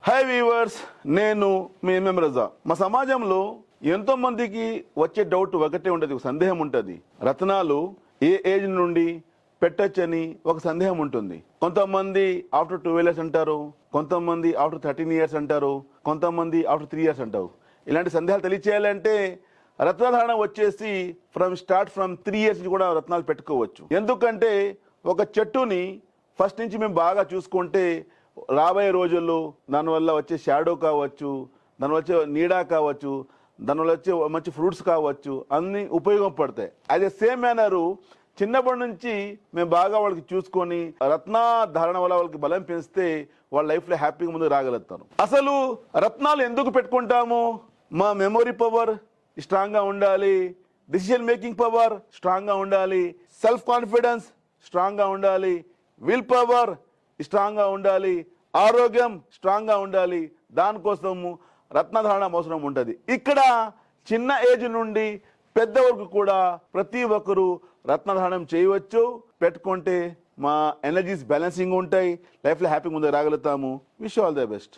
Hi weavers, నేను మీ MM రజా. మా సమాజంలో ఎంతో మందికి వచ్చే డౌట్ ఒకటే ఉంటుంది, ఒక సందేహం ఉంటుంది. రత్నాలు ఏ ఏజ్ నుండి పెట్టచ్చని ఒక సందేహం ఉంటుంది. కొంతమంది ఆఫ్టర్ 12 years అంటారు, కొంతమంది ఆఫ్టర్ 13 years అంటారు, కొంతమంది ఆఫ్టర్ 3 years అంటారు. ఇలాంటి సందేహాలు తెలియచేయాలంటే రత్నధారణ వచ్చేసి ఫ్రమ్ 3 years నుంచి కూడా రత్నాలు పెట్టుకోవచ్చు. ఎందుకంటే ఒక చెట్టుని ఫస్ట్ నుంచి మేము బాగా చూసుకుంటే రాబోయే రోజుల్లో దానివల్ల వచ్చే షాడో కావచ్చు, దానివల్ల వచ్చే నీడా కావచ్చు, దానివల్ల వచ్చే మంచి ఫ్రూట్స్ కావచ్చు, అన్ని ఉపయోగపడతాయి. అదే సేమ్ మేనరు చిన్నప్పటి నుంచి మేము బాగా వాళ్ళకి చూసుకొని రత్న ధారణ వల్ల వాళ్ళకి బలం పెంచితే వాళ్ళ లైఫ్లో హ్యాపీగా ముందుకు రాగలుగుతారు. అసలు రత్నాలు ఎందుకు పెట్టుకుంటాము? మా మెమొరీ పవర్ స్ట్రాంగ్గా ఉండాలి, డిసిషన్ మేకింగ్ పవర్ స్ట్రాంగ్గా ఉండాలి, సెల్ఫ్ కాన్ఫిడెన్స్ స్ట్రాంగ్గా ఉండాలి, విల్ పవర్ స్ట్రాంగ్గా ఉండాలి, ఆరోగ్యం స్ట్రాంగ్గా ఉండాలి. దానికోసము రత్నధారణ అవసరం ఉంటుంది. ఇక్కడ చిన్న ఏజ్ నుండి పెద్ద వరకు కూడా ప్రతి ఒక్కరూ రత్నధారణం చేయవచ్చు. పెట్టుకుంటే మా ఎనర్జీస్ బ్యాలెన్సింగ్ ఉంటాయి, లైఫ్లో హ్యాపీ ముందుకు రాగలుగుతాము. Wish all the best.